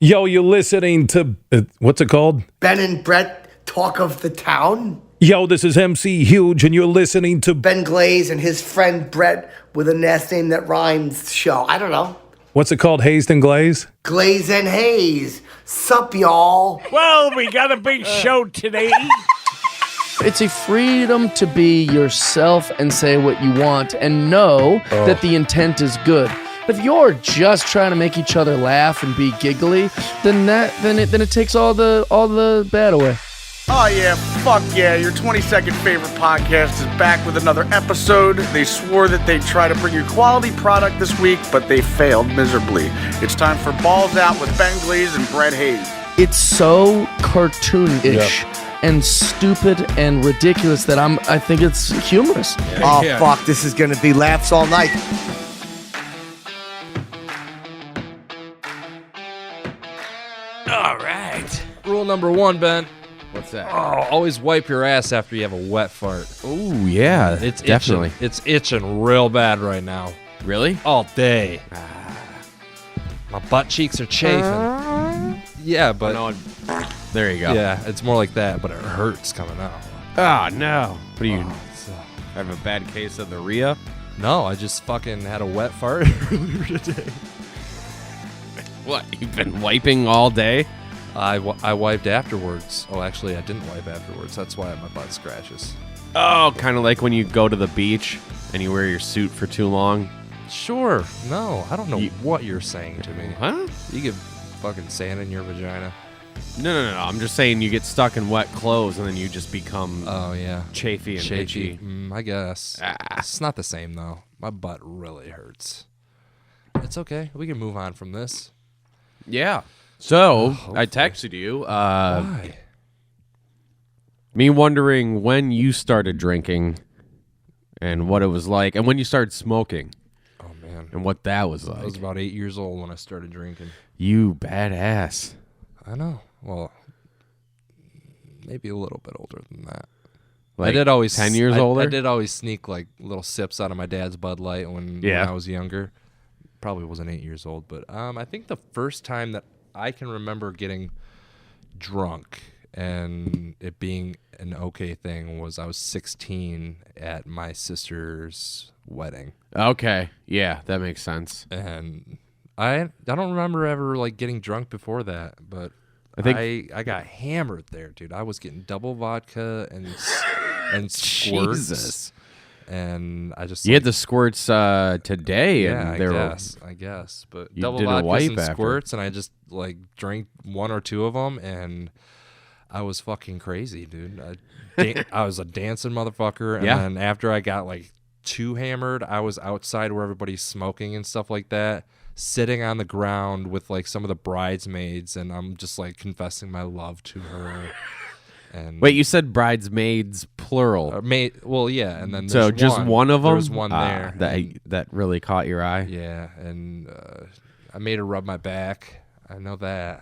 Yo, you're listening to, what's it called? Ben and Brett Talk of the Town. Yo, this is MC Huge, and you're listening to Ben Glaze and his friend Brett with a last name that rhymes show. I don't know. What's it called, Hazed and Glaze? Glaze and Haze. Sup, y'all? Well, we got a big show today. It's a freedom to be yourself and say what you want and know that the intent is good. But if you're just trying to make each other laugh and be giggly, then it takes all the bad away. Oh, yeah, fuck yeah. Your 22nd favorite podcast is back with another episode. They swore that they'd try to bring you quality product this week, but they failed miserably. It's time for Balls Out with Ben Glaze and Brett Hayes. It's so cartoonish and stupid and ridiculous that I think it's humorous. Fuck, this is gonna be laughs all night. All right. Rule number 1, Ben. What's that? Oh, always wipe your ass after you have a wet fart. Oh, yeah. It's definitely. Itching. It's itching real bad right now. Really? All day. My butt cheeks are chafing. Yeah, but There you go. yeah, it's more like that, but it hurts coming out. Oh, no. What are you, So- have a bad case of the Rhea? No, I just fucking had a wet fart earlier today. What, you've been wiping all day? I wiped afterwards. Oh, actually, I didn't wipe afterwards. That's why my butt scratches. Oh, kind of like when you go to the beach and you wear your suit for too long. Sure. No, I don't know what you're saying to me. Huh? You get fucking sand in your vagina. No. I'm just saying you get stuck in wet clothes and then you just become Oh, yeah. chafy and itchy. I guess. It's not the same, though. My butt really hurts. It's okay. We can move on from this. Yeah. So, hopefully. I texted you. Why? Me wondering when you started drinking and what it was like, and when you started smoking Oh, man. and what that was like. I was about 8 years old when I started drinking. You badass. I know. Well, maybe a little bit older than that. Like I did always 10 years older? I did always sneak like little sips out of my dad's Bud Light when I was younger. Probably wasn't 8 years old, but I think the first time that I can remember getting drunk and it being an okay thing was I was 16 at my sister's wedding. Okay. Yeah, that makes sense. And I don't remember ever like getting drunk before that, but I think I got hammered there, dude. I was getting double vodka and squirts. Jesus. And I just You had the squirts today, yeah, and I guess, but You double didn't vodka wipe and after. squirts, and I just like drank one or two of them, and I was fucking crazy, dude. I was a dancing motherfucker, and Yeah. then after I got like too hammered, I was outside where everybody's smoking and stuff like that, sitting on the ground with like some of the bridesmaids, and I'm just like confessing my love to her. And Wait, you said bridesmaids plural. well, yeah, and then So there's just one of them? There's one there. That really caught your eye? Yeah, and I made her rub my back. I know that.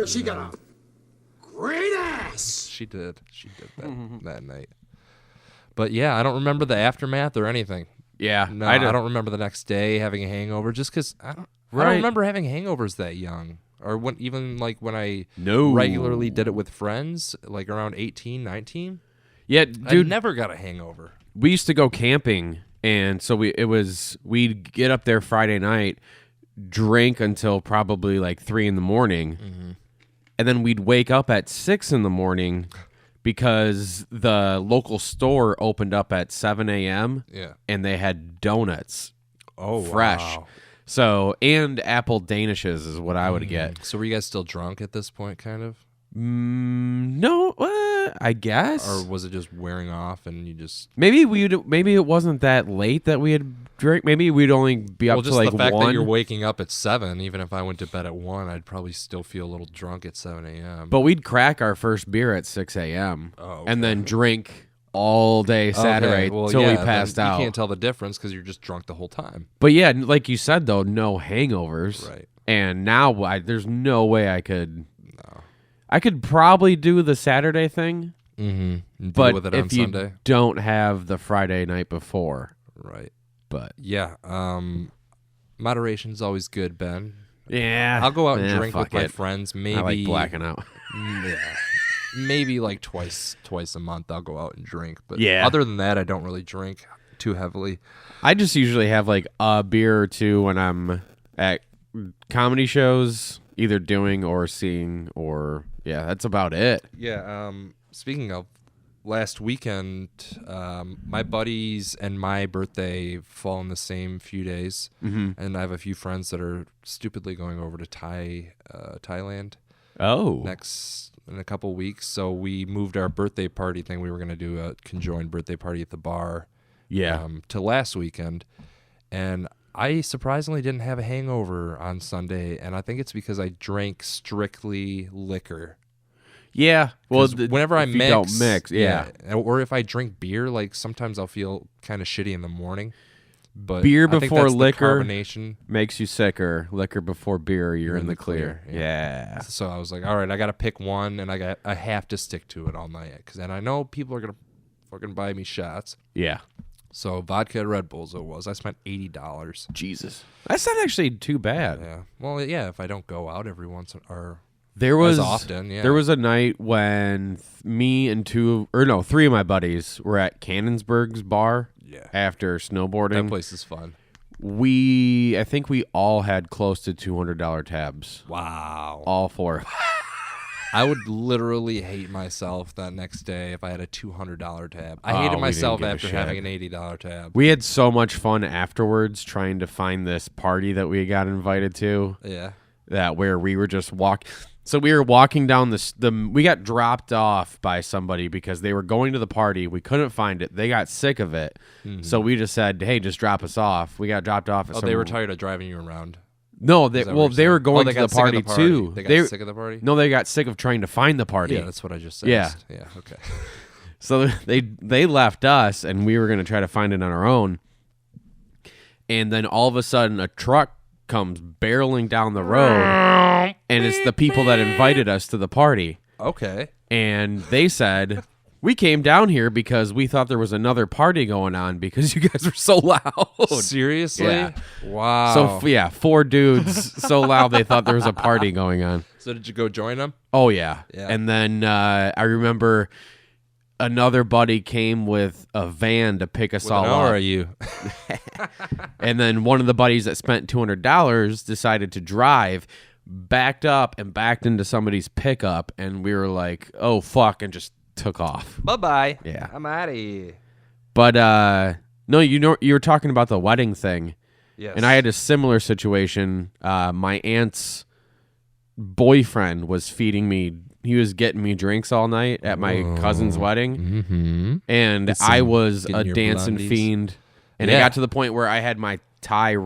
She got a great ass. She did. She did that night. But yeah, I don't remember the aftermath or anything. Yeah. No, I don't remember the next day having a hangover just because I don't remember having hangovers that young. Or even like when I regularly did it with friends, like around 18, 19. Yeah, I dude. never got a hangover. We used to go camping, and so we'd get up there Friday night, drink until probably like 3 in the morning, and then we'd wake up at 6 in the morning because the local store opened up at 7 a.m. Yeah. and they had donuts, fresh. Wow. So, and apple danishes is what I would get. So were you guys still drunk at this point, kind of? No, I guess. Or was it just wearing off and you just... Maybe it wasn't that late that we had drink. Maybe we'd only be up Well, to just like the fact 1. that you're waking up at 7, even if I went to bed at 1, I'd probably still feel a little drunk at 7 a.m. But we'd crack our first beer at 6 a.m. Oh, and then drink all day Saturday till we passed out. You can't tell the difference because you're just drunk the whole time. But yeah, like you said though, no hangovers. Right. And now there's no way I could. No. I could probably do the Saturday thing. Mm-hmm. But with it if on you Sunday. don't have the Friday night before, Right. but Yeah. Moderation's always good, Ben. Yeah. I'll go out and Yeah, drink with fuck my it. friends. Maybe I like blacking out. Yeah, maybe like twice a month I'll go out and drink. But Yeah. other than that, I don't really drink too heavily. I just usually have like a beer or two when I'm at comedy shows, either doing or seeing, or yeah, that's about it. Yeah. Speaking of last weekend, my buddies and my birthday fall in the same few days, and I have a few friends that are stupidly going over to Thailand Oh, in a couple weeks. So we moved our birthday party thing. We were going to do a conjoined birthday party at the bar. yeah. To last weekend, and I surprisingly didn't have a hangover on Sunday, and I think it's because I drank strictly liquor. Yeah. Well, 'Cause whenever I if you don't mix, yeah. or if I drink beer, like sometimes I'll feel kind of shitty in the morning. But Beer I think before that's the liquor carbonation. makes you sicker. Liquor before beer, you're in the clear. Yeah. Yeah. So I was like, all right, I got to pick one, and I have to stick to it all night, and I know people are gonna fucking buy me shots. Yeah. So vodka and Red Bulls it was. I spent $80. Jesus. That's not actually too bad. Yeah. Well, yeah. If I don't go out every once or There was often, yeah. There was a night when me and three of my buddies were at Cannonsburg's bar. Yeah. After snowboarding. That place is fun. I think we all had close to $200 tabs. Wow. All four. I would literally hate myself that next day if I had a $200 tab. I Oh, we hated didn't myself give a after shit. having an $80 tab. We had so much fun afterwards trying to find this party that we got invited to. Yeah. Where we were just So we were walking down we got dropped off by somebody because they were going to the party. We couldn't find it. They got sick of it. So we just said, hey, just drop us off. We got dropped off. Oh, they were tired of driving you around. No, Is that what they you're saying? were going they to the got sick of party, too. They got sick of the party? No, they got sick of trying to find the party. Yeah, that's what I just said. Yeah. Yeah, okay. So they left us, and we were going to try to find it on our own. And then all of a sudden, a truck comes barreling down the road, and it's the people that invited us to the party. Okay. And they said, we came down here because we thought there was another party going on because you guys were so loud. Seriously? Yeah. Wow. So, four dudes so loud they thought there was a party going on. So did you go join them? Oh, yeah. Yeah. And then I remember another buddy came with a van to pick us all How up. are you? And then one of the buddies that spent $200 decided to drive, backed up and backed into somebody's pickup, and we were like, oh, fuck, and just took off. Bye-bye. Yeah. I'm out of here. But, no, you were talking about the wedding thing. Yes. And I had a similar situation. My aunt's boyfriend was feeding me. He was getting me drinks all night at my cousin's wedding. Mm-hmm. And I was a getting your dancing blondies. fiend. And it Yeah. got to the point where I had my tie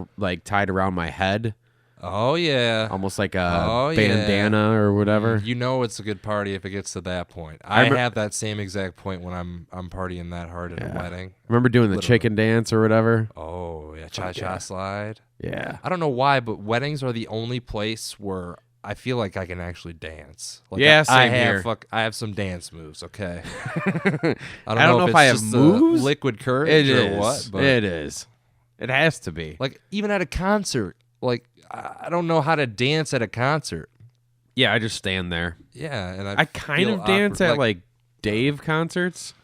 tied around my head, Oh, yeah. almost like a Oh, yeah. bandana or whatever. You know it's a good party if it gets to that point. I I remem- have that same exact point when I'm partying that hard at a wedding. Remember doing the Literally. chicken dance or whatever? Oh, yeah. Cha-cha slide. Yeah. I don't know why, but weddings are the only place where I feel like I can actually dance. Like Yeah, I same have here. I have some dance moves, okay? I don't know if it's I have just moves. liquid courage It or is. what, but It is. It has to be. like even at a concert, like I don't know how to dance at a concert. Yeah, I just stand there. Yeah, and I kind feel of dance awkward, at like Dave concerts,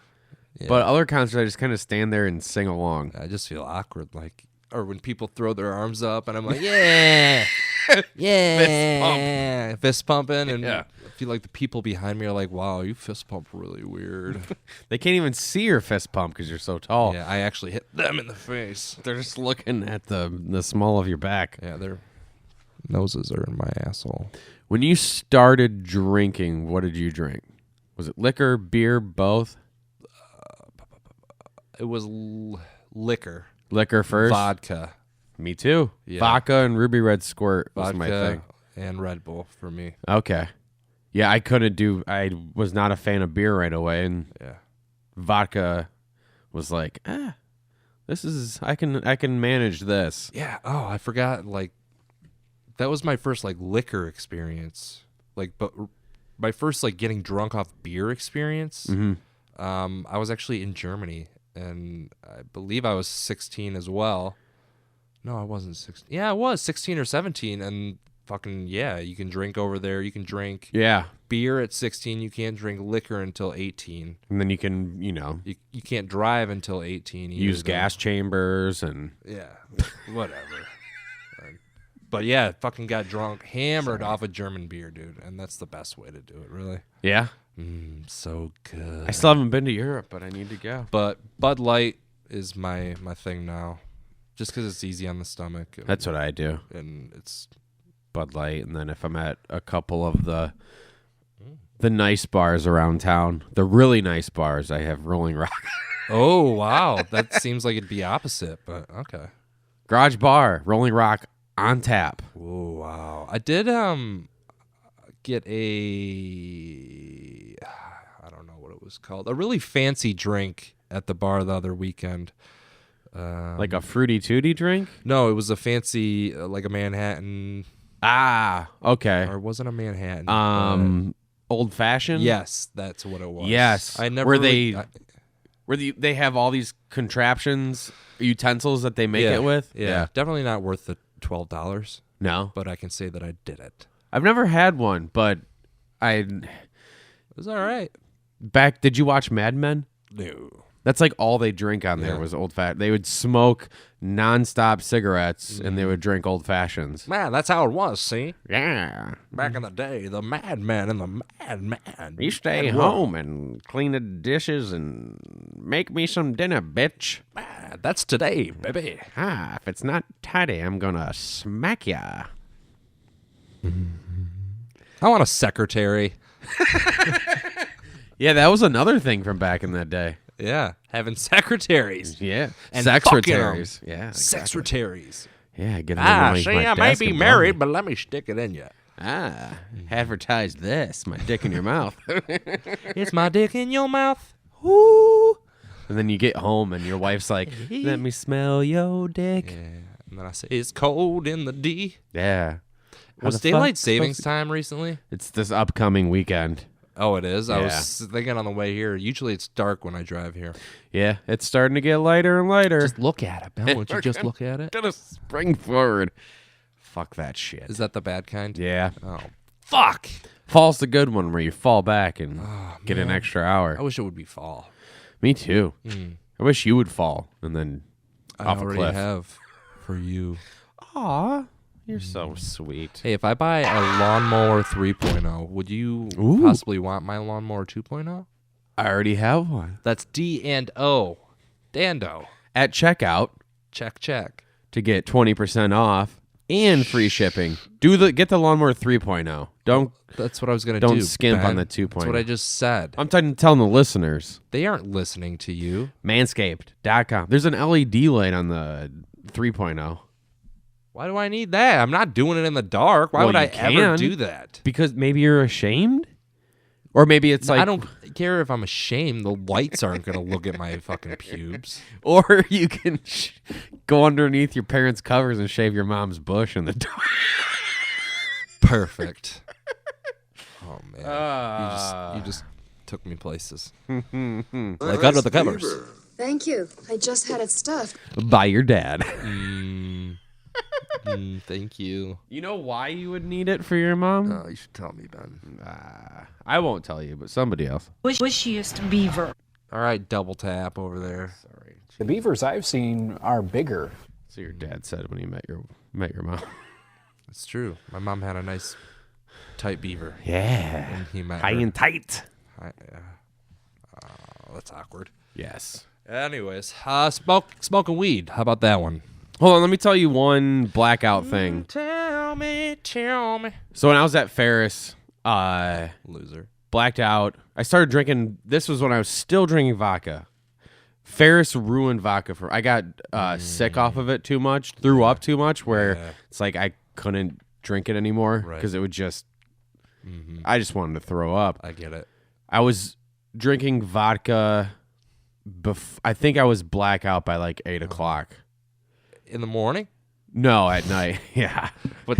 but other concerts I just kind of stand there and sing along. I just feel awkward, like, or when people throw their arms up and I'm like, yeah, yeah, fist pumping, and Yeah. I feel like the people behind me are like, wow, you fist pump really weird. They can't even see your fist pump because you're so tall. Yeah, I actually hit them in the face. They're just looking at the small of your back. Yeah, their noses are in my asshole. When you started drinking, what did you drink? Was it liquor, beer, both? It was liquor, Liquor first? vodka, Me too. Yeah. Vodka and Ruby Red Squirt was vodka, my thing. and Red Bull for me. Okay. Yeah, I was not a fan of beer right away, and Yeah. vodka was like, this is, I can manage this. Yeah. Oh, I forgot. Like, that was my first like liquor experience. Like, but my first like getting drunk off beer experience. I was actually in Germany, and I believe I was 16 as well. No, I wasn't 16. Yeah, I was 16 or 17, and fucking you can drink over there. You can drink beer at 16. You can't drink liquor until 18. And then you can, you can't drive until 18. use gas chambers and whatever. But yeah, fucking got drunk, hammered off a German beer, dude, and that's the best way to do it, really. Yeah. So good. I still haven't been to Europe, but I need to go. But Bud Light is my thing now, just because it's easy on the stomach. And, That's what I do. And it's Bud Light, and then if I'm at a couple of the nice bars around town, the really nice bars, I have Rolling Rock. oh wow, that seems like it'd be opposite, but okay. Garage Bar, Rolling Rock on tap. Oh wow, I did get a I don't know what it was called, a really fancy drink at the bar the other weekend. Like a fruity tooty drink? No, it was a fancy like a Manhattan. Ah, okay. Or it wasn't a Manhattan. Old fashioned? Yes, that's what it was. Yes. I never where really, they have all these contraptions, utensils that they make it with? Yeah. Definitely not worth the $12. No. But I can say that I did it. I've never had one, but It was all right. did you watch Mad Men? No. That's like all they drink on there was old fashioned. They would smoke nonstop cigarettes and they would drink old fashions. Man, that's how it was, see? Yeah. Back in the day, the madman and the madman. You stay home and clean the dishes and make me some dinner, bitch. Man, that's today, baby. If it's not tidy, I'm gonna smack ya. I want a secretary. Yeah, that was another thing from back in that day. Yeah, having secretaries. Yeah, And secretaries. Yeah, Secretaries. yeah. Get my See, I may be married, but let me stick it in you. Advertise this. My dick in your mouth. It's my dick in your mouth. Woo. And then you get home and your wife's like, "Let me smell your dick." Yeah. And then I say, it's cold in the D. Yeah. Was daylight savings time recently? It's this upcoming weekend. Oh, it is? I Yeah. was thinking on the way here. Usually it's dark when I drive here. Yeah, it's starting to get lighter and lighter. Just look at it, Ben. Would you just look at it? Gonna spring forward. Fuck that shit. Is that the bad kind? Yeah. Oh, fuck. Fall's the good one where you fall back and get an extra hour. I wish it would be fall. Me too. I wish you would fall and then off I a already cliff. have for you. Aw, you're so sweet. Hey, if I buy a lawnmower 3.0, would you possibly want my lawnmower 2.0? I already have one. That's D&O. Dando. At checkout Check. to get 20% off and free shipping. Get the lawnmower 3.0. That's what I was going to do. Don't skimp Ben. on the 2.0. That's what I just said. I'm telling the listeners. They aren't listening to you. Manscaped.com. There's an LED light on the 3.0. Why do I need that? I'm not doing it in the dark. Why Well, would I you ever can. do that? Because maybe you're ashamed? Or maybe it's like... I don't care if I'm ashamed. The lights aren't going to look at my fucking pubes. Or you can go underneath your parents' covers and shave your mom's bush in the dark. Perfect. Oh, man. You just took me places. Like under the covers. Thank you. I just had it stuffed. By your dad. Thank you. You know why you would need it for your mom? Oh, you should tell me, Ben. I won't tell you, but somebody else. Wishiest beaver. All right, double tap over there. Sorry. The beavers I've seen are bigger. So your dad said when he met your mom. It's true. My mom had a nice, tight beaver. Yeah. And he met High her. and tight. That's awkward. Yes. Anyways, smoking weed. How about that one? Hold on, let me tell you one blackout thing. Tell me. So when I was at Ferris, Loser. blacked out. I started drinking. This was when I was still drinking vodka. Ferris ruined vodka for. I got sick off of it too much, threw up too much, where it's like I couldn't drink it anymore because it would just. I just wanted to throw up. I get it. I was drinking vodka. I think I was blackout by like 8 o'clock. In the morning? No, at night. Yeah. But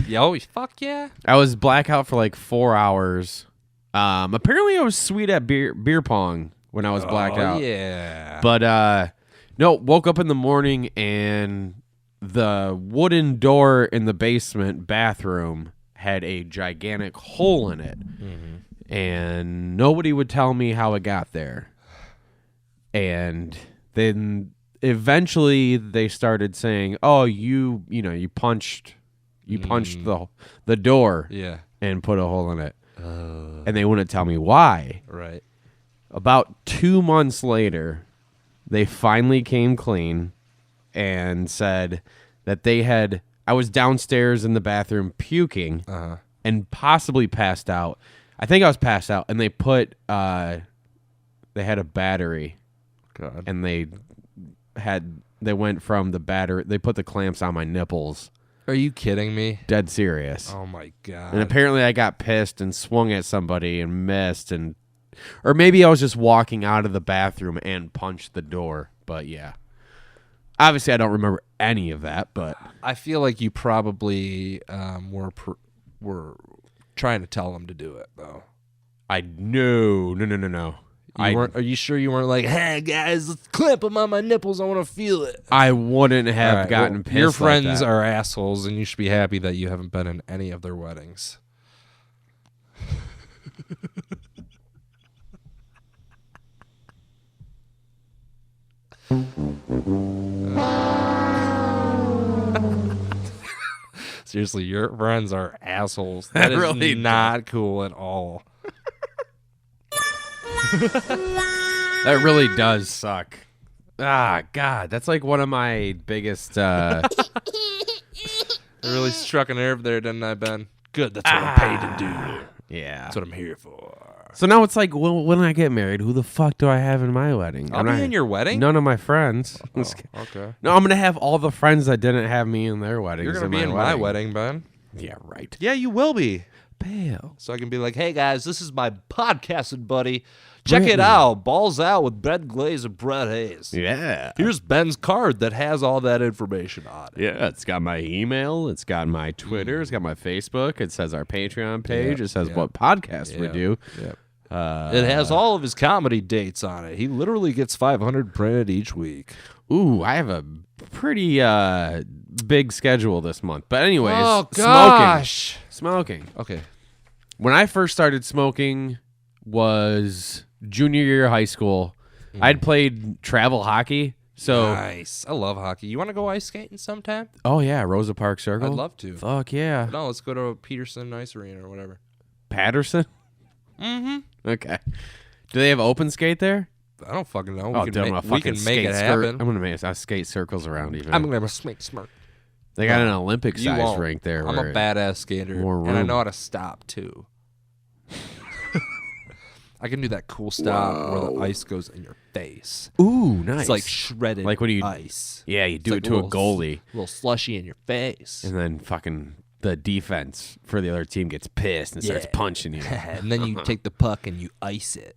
fuck yeah. I was blackout for like 4 hours. Apparently I was sweet at beer pong when I was blacked out. Yeah. But no, woke up in the morning and the wooden door in the basement bathroom had a gigantic hole in it. And nobody would tell me how it got there. And then eventually they started saying, "Oh, you punched the door Yeah. and put a hole in it." And they wouldn't tell me why. Right. About 2 months later, they finally came clean and said that I was downstairs in the bathroom puking and possibly passed out. I think I was passed out, and they had a battery. God. And they went from the battery, they put the clamps on my nipples. Are you kidding me? Dead serious. Oh my God. And apparently I got pissed and swung at somebody and missed, or maybe I was just walking out of the bathroom and punched the door. But yeah. Obviously I don't remember any of that, but I feel like you probably were trying to tell them to do it though. No. Are you sure you weren't like, "Hey guys, let's clamp them on my nipples. I want to feel it." I wouldn't have All right, gotten well, pissed. Your like friends that. are assholes, and you should be happy that you haven't been in any of their weddings. Seriously, your friends are assholes. That is really not cool at all. That really does suck. Ah, God, that's like one of my biggest. I really struck a nerve there, didn't I, Ben? Good, that's what I'm paid to do. Yeah. That's what I'm here for. So now it's like, well, when I get married, who the fuck do I have in my wedding? I'll be in your wedding? None of my friends. Oh, okay. No, I'm gonna have all the friends that didn't have me in their weddings. You're going to be in my wedding, Ben. Yeah, right. Yeah, you will be. Pale. So I can be like, "Hey guys, this is my podcasting buddy. Check it Brittany. out. Balls Out with Ben Glaze and Brett Hayes. Yeah. Here's Ben's card that has all that information on it." Yeah, it's got my email. It's got my Twitter. It's got my Facebook. It says our Patreon page. It says what podcast we do. Yeah. It has all of his comedy dates on it. He literally gets 500 printed each week. Ooh, I have a pretty big schedule this month. But anyways, Oh, gosh. Smoking. Okay. When I first started smoking was junior year of high school. I'd played travel hockey. So Nice. I love hockey. You want to go ice skating sometime? Oh yeah, Rosa Parks Circle. I'd love to. Fuck yeah. No, let's go to Peterson Ice Arena or whatever. Patterson? Mm-hmm. Okay. Do they have open skate there? I don't fucking know. Oh, We dude, I'm can, gonna we can fucking make skate it skirt. happen. I'm gonna make I skate circles around even. I'm gonna make smart. They got an Olympic You size won't. rink there. I'm a where badass skater, more and I room. know how to stop too. I can do that cool stop where the ice goes in your face. Ooh, nice. It's like shredded Like what do you- ice. Yeah, you do It's it like to a little goalie. little slushy in your face. And then fucking the defense for the other team gets pissed and starts Yeah. punching you. And then you take the puck and you ice it.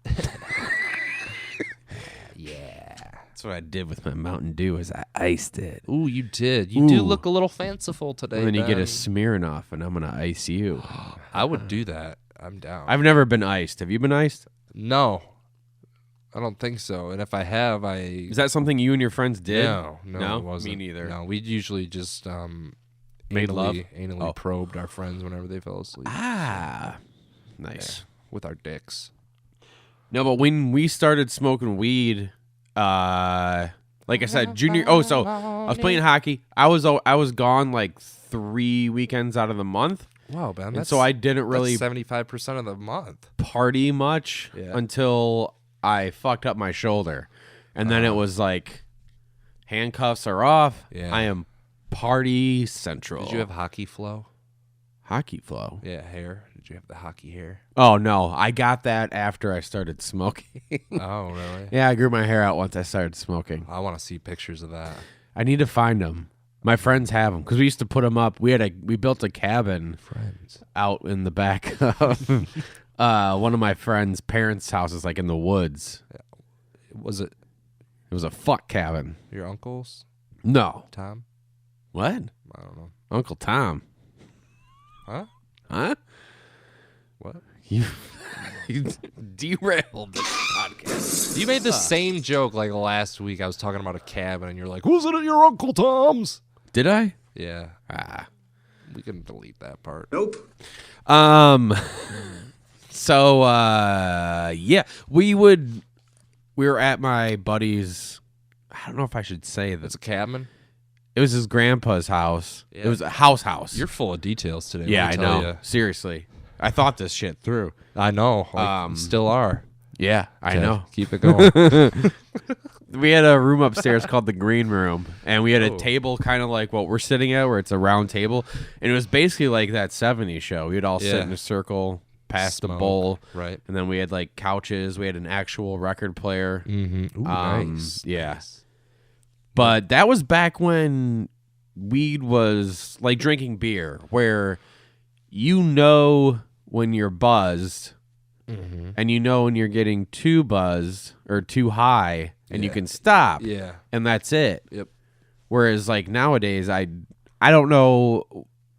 Yeah. That's what I did with my Mountain Dew is I iced it. Ooh, you did. You do Ooh. look a little fanciful today. And then you get a Ben. Smirnoff and I'm gonna ice you. I would do that. I'm down. I've never been iced. Have you been iced? No. I don't think so. And if I have, Is that something you and your friends did? No, No? it wasn't. Me neither. No, we usually just Made love? anally probed our friends whenever they fell asleep. Ah, nice. With our dicks. No, but when we started smoking weed, like I said, junior. Oh, so I was playing hockey. I was gone like 3 weekends out of the month. Wow, man. And so I didn't really 75% of the month. party much until I fucked up my shoulder. And then it was like, handcuffs are off. Yeah. I am party central. Did you have hockey flow? hockey flow? Yeah, hair. Did you have the hockey hair? Oh, no. I got that after I started smoking. Oh, really? Yeah, I grew my hair out once I started smoking. I want to see pictures of that. I need to find them. My friends have them because we used to put them up. We built a cabin out in the back of one of my friends' parents' houses, like in the woods. Was it It was a fuck cabin. your uncle's? No. Tom? What? I don't know. Uncle Tom. Huh? Huh? What? You derailed this podcast. You made the same joke like last week. I was talking about a cabin, and you're like, "Was it at your Uncle Tom's?" Did I? Yeah. We can delete that part. Nope. So yeah, we were at my buddy's. I don't know if I should say It's this. a cabin. It was his grandpa's house. Yeah. It was a house. You're full of details today. Yeah, let I me tell know. ya. Seriously, I thought this shit through. I know. Still are. Yeah, I Okay, know. Keep it going. We had a room upstairs called the green room, and we had a Oh. table kind of like what we're sitting at, where it's a round table, and it was basically like that '70s show. We'd all sit Yeah. in a circle, past the Smoke, bowl, right. and then we had like couches. We had an actual record player. Mm-hmm. Ooh, nice. Yeah. Nice. But that was back when weed was like drinking beer, where you know when you're buzzed and you know when you're getting too buzzed or too high and you Yeah. can stop Yeah. and that's it. Yep. Whereas like nowadays I don't know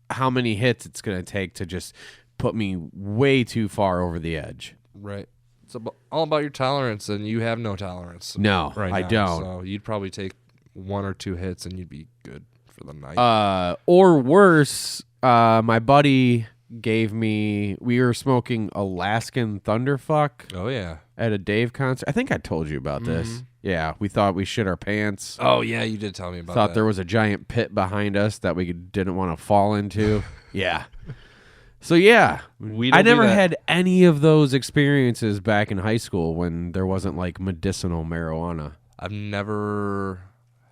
how many hits it's going to take to just put me way too far over the edge. Right. It's all about your tolerance, and you have no tolerance. No, right I now, don't. So you'd probably take 1 or 2 hits, and you'd be good for the night. Or worse, my buddy gave me. We were smoking Alaskan Thunderfuck Oh yeah. at a Dave concert. I think I told you about this. Yeah, we thought we shit our pants. Oh yeah, you did tell me about Thought that. there was a giant pit behind us that we didn't want to fall into. Yeah. So yeah, We I don't do never that. had any of those experiences back in high school when there wasn't like medicinal marijuana. I've never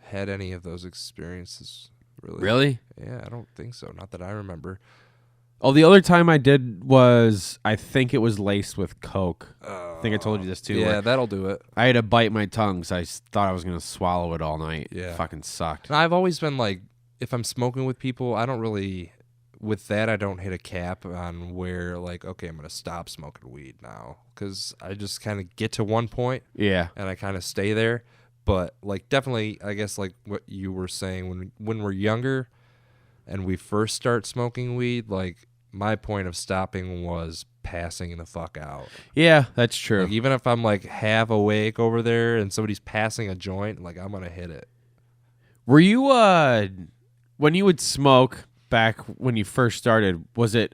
had any of those experiences. Really? Yeah, I don't think so. Not that I remember. Oh, the other time I did was, I think it was laced with Coke. I think I told you this too. Yeah, where that'll do it. I had to bite my tongue, so I thought I was going to swallow it all night. Yeah. Fucking sucked. And I've always been like, if I'm smoking with people, I don't really, with that, I don't hit a cap on where, like, okay, I'm going to stop smoking weed now. Because I just kind of get to one point Yeah. and I kind of stay there. But, like, definitely, I guess, like what you were saying, when we're younger and we first start smoking weed, like, my point of stopping was passing the fuck out. Yeah, that's true. Like, even if I'm, like, half awake over there and somebody's passing a joint, like, I'm going to hit it. Were you, when you would smoke back when you first started, was it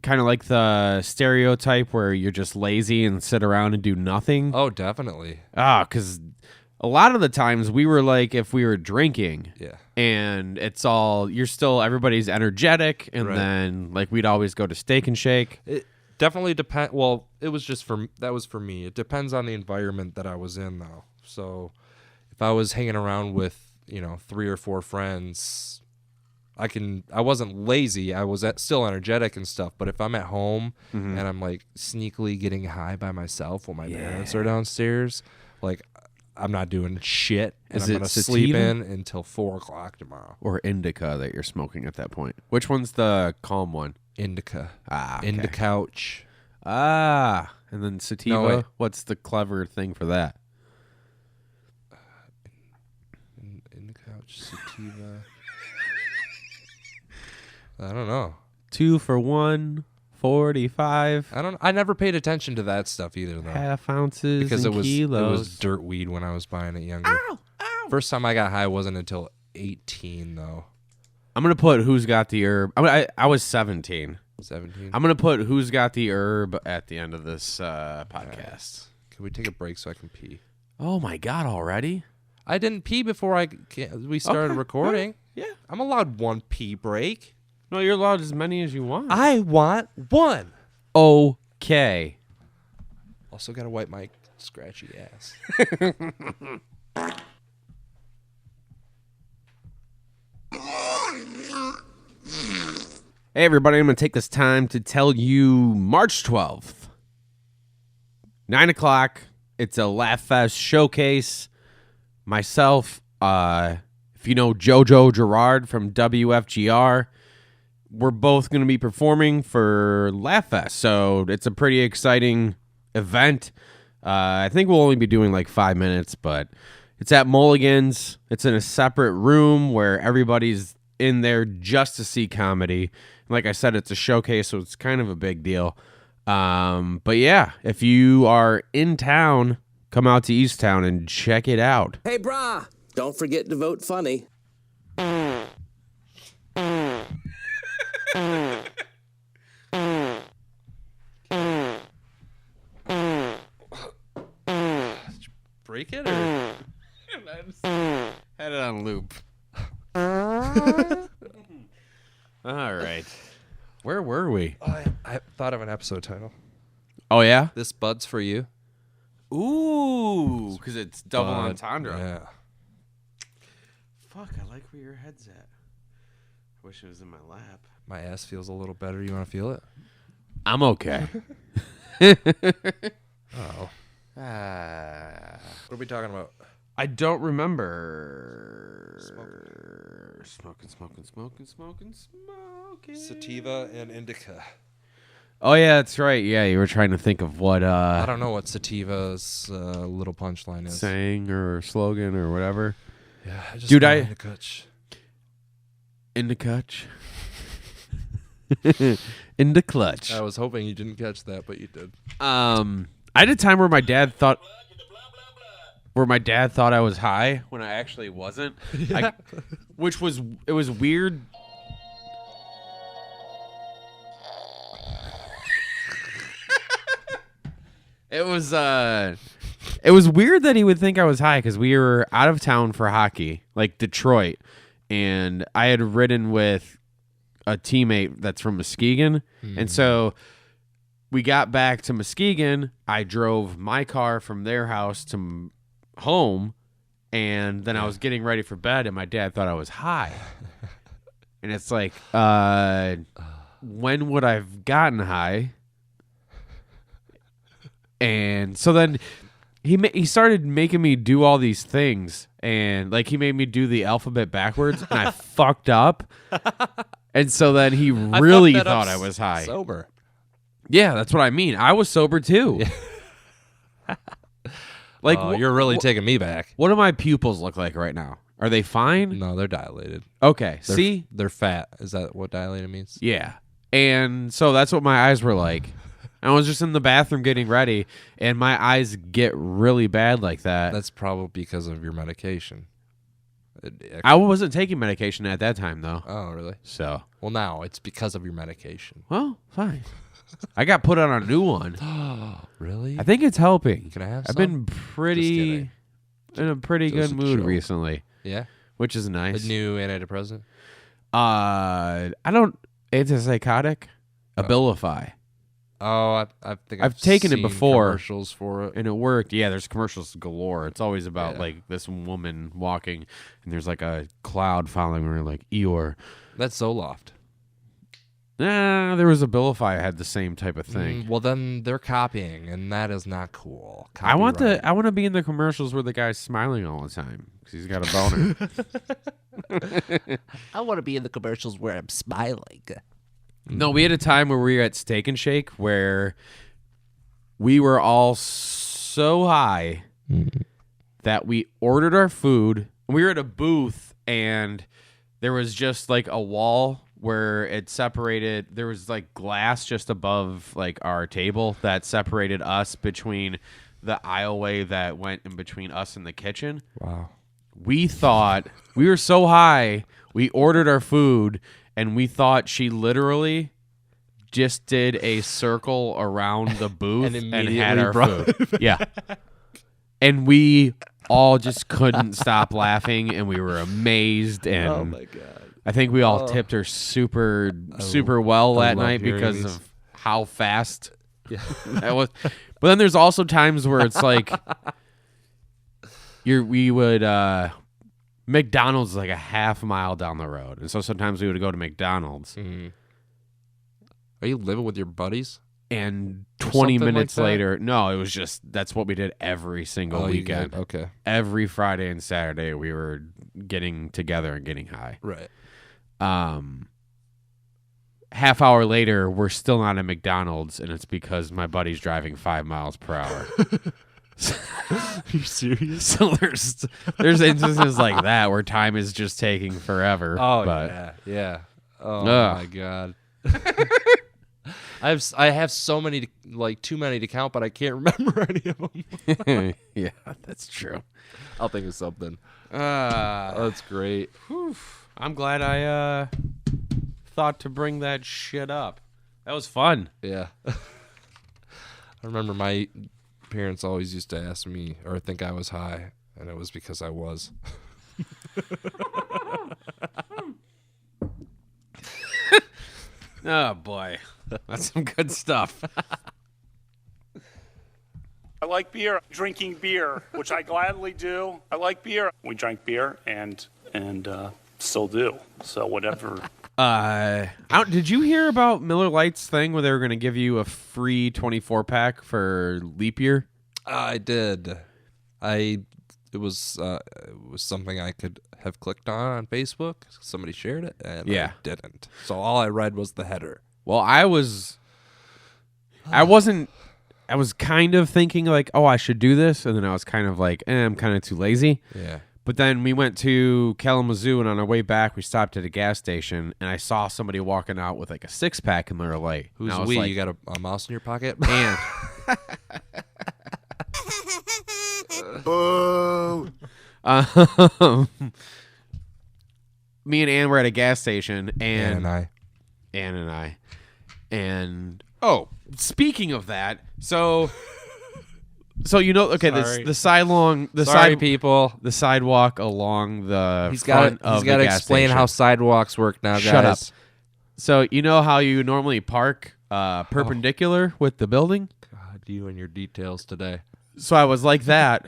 kind of like the stereotype where you're just lazy and sit around and do nothing? Oh, definitely. Because a lot of the times we were like, if we were drinking, Yeah. and it's all, everybody's energetic, and Right. then like we'd always go to Steak and Shake. It definitely depends. Well, it was just that was for me. It depends on the environment that I was in, though. So if I was hanging around with, 3 or 4 friends, I wasn't lazy. I was still energetic and stuff. But if I'm at home and I'm like sneakily getting high by myself while my parents are downstairs, like, I'm not doing shit, and Is I'm it gonna sleep sativa? in until 4:00 tomorrow. Or indica that you're smoking at that point. Which one's the calm one? Indica. Okay. Indica couch. And then sativa. No, wait. What's the clever thing for that? Indica couch. Sativa. I don't know. 2 for $1.45. I never paid attention to that stuff either, though. Half ounces Because and it kilos. was dirt weed when I was buying it younger. First time I got high wasn't until 18, though. I'm gonna put Who's Got the Herb. I was 17. 17. I'm gonna put Who's Got the Herb at the end of this podcast. Can we take a break so I can pee? Oh my god! Already? I didn't pee before we started Okay. recording. Yeah. I'm allowed 1 pee break. No, you're allowed as many as you want. I want 1. Okay. Also got to wipe my scratchy ass. Hey everybody! I'm gonna take this time to tell you March 12th, 9:00. It's a Laugh Fest showcase. Myself, if you know JoJo Gerard from WFGR, we're both going to be performing for Laugh Fest. So it's a pretty exciting event. I think we'll only be doing like 5 minutes, but it's at Mulligan's. It's in a separate room where everybody's in there just to see comedy. And like I said, it's a showcase, so it's kind of a big deal. But yeah, if you are in town, come out to East Town and check it out. Hey, brah, don't forget to vote funny. Break it or? Had it on loop. All right. Where were we? I thought of an episode title. Oh, yeah? This Bud's for you. Ooh, because it's double Bud, entendre. Yeah. Fuck, I like where your head's at. I wish it was in my lap. My ass feels a little better. You want to feel it? I'm okay. Oh. What are we talking about? I don't remember. Smoking. Sativa and indica. Oh, yeah, that's right. Yeah, you were trying to think of what I don't know what Sativa's little punchline is. saying or slogan or whatever. Yeah, I just Dude, know I- indica. In the clutch. In the clutch. I was hoping you didn't catch that, but you did. I had a time where my dad thought I was high when I actually wasn't. It was weird. It was weird that he would think I was high because we were out of town for hockey, like Detroit, and I had ridden with a teammate that's from Muskegon, and so we got back to Muskegon. I drove my car from their house to home, and then I was getting ready for bed, and my dad thought I was high. And it's like, when would I've gotten high? And so then he started making me do all these things, and like he made me do the alphabet backwards, and I fucked up. And so then he really thought I was high. Sober. Yeah, that's what I mean. I was sober too. Like, you're really taking me back. What do my pupils look like right now? Are they fine? No, they're dilated. Okay. See? They're fat. Is that what dilated means? Yeah. And so that's what my eyes were like. I was just in the bathroom getting ready, and my eyes get really bad like that. That's probably because of your medication. I wasn't taking medication at that time, though. Oh, really? So. Well, now it's because of your medication. Well, fine. I got put on a new one. Really? I think it's helping. Can I have I've some? been in a pretty Just good a mood joke. recently. Yeah? Which is nice. A new antidepressant? I don't antipsychotic. Abilify. Oh, I think I've taken it seen before. Commercials for it. And it worked. Yeah, there's commercials galore. It's always about Yeah. like this woman walking and there's like a cloud following her, like Eeyore. That's Zoloft. Nah, there was Abilify had the same type of thing. Well, then they're copying, and that is not cool. I want Copyright. to be in the commercials where the guy's smiling all the time because he's got a boner. I want to be in the commercials where I'm smiling. No, we had a time where we were at Steak and Shake where we were all so high that we ordered our food. We were at a booth and there was just like a wall where it separated. There was like glass just above like our table that separated us between the aisleway that went in between us and the kitchen. Wow. We thought we were so high. We ordered our food and we thought she literally just did a circle around the booth and had our food. Yeah. And we all just couldn't stop laughing and we were amazed. And Oh, my God. I think we all tipped her super well that love night hearing because these. of how fast that was. But then there's also times where it's like we would McDonald's is like a half mile down the road, and so sometimes we would go to McDonald's. Mm-hmm. Are you living with your buddies? And Or 20 something like minutes that? later, no, it was just that's what we did every single you weekend. did? Okay. Every Friday and Saturday, we were getting together and getting high. Right. Half hour later, we're still not at McDonald's, and it's because my buddy's driving 5 miles per hour. Are you serious? So there's instances like that where time is just taking forever. Oh, but, yeah. Oh, Ugh. my God. I have so many, too many to count, but I can't remember any of them. yeah, that's true. I'll think of something. That's great. I'm glad I thought thought to bring that shit up? That was fun. Yeah. I remember my parents always used to ask me or think I was high, and it was because I was. Oh, boy. That's some good stuff. I like beer. Drinking beer, which I gladly do. I like beer. We drank beer and still do. So whatever. Did you hear about Miller Lite's thing where they were going to give you a free 24-pack for leap year? I did. It was something I could have clicked on Facebook. Somebody shared it, and I didn't. So all I read was the header. Well, I was kind of thinking like, oh, I should do this, and then I was kind of like, I'm kind of too lazy. Yeah. But then we went to Kalamazoo, and on our way back, we stopped at a gas station, and I saw somebody walking out with like a 6-pack in Miller Lite. Who's we? Like, you got a mouse in your pocket? And Boo. Me and Ann were at a gas station, and Ann and I. And oh, speaking of that, so you know, okay, the sidewalk along the he's got to explain station. how sidewalks work now, guys. Shut up. So you know how you normally park perpendicular with the building? God, you and your details today. So I was like that.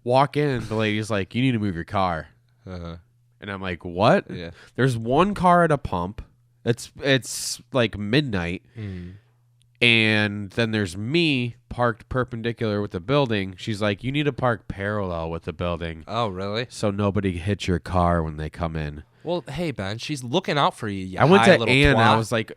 Walk in, the lady's like, "You need to move your car." Uh-huh. And I'm like, "What?" Yeah. There's one car at a pump. It's like midnight. And then there's me parked perpendicular with the building. She's like, "You need to park parallel with the building." Oh, really? So nobody hits your car when they come in. Well, hey, Ben, she's looking out for you. I went to Ann and I was like,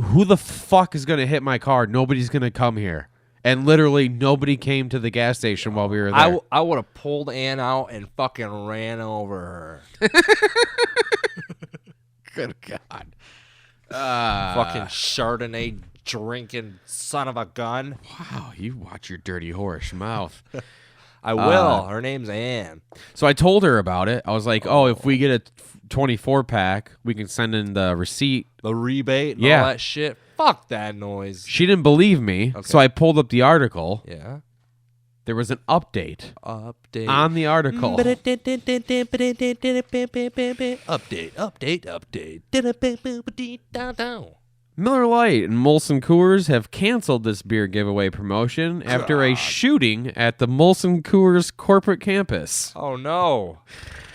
"Who the fuck is going to hit my car? Nobody's going to come here." And literally nobody came to the gas station while we were there. I would have pulled Ann out and fucking ran over her. Good God. Fucking Chardonnay drinking son of a gun. Wow, you watch your dirty whorish mouth. I will. Her name's Ann. So I told her about it. I was like, "Oh, if we get a 24-pack, we can send in the receipt, the rebate, and all that shit." Fuck that noise. She didn't believe me, so I pulled up the article. Yeah. There was an update on the article. Update. Miller Lite and Molson Coors have canceled this beer giveaway promotion after a shooting at the Molson Coors corporate campus. Oh, no.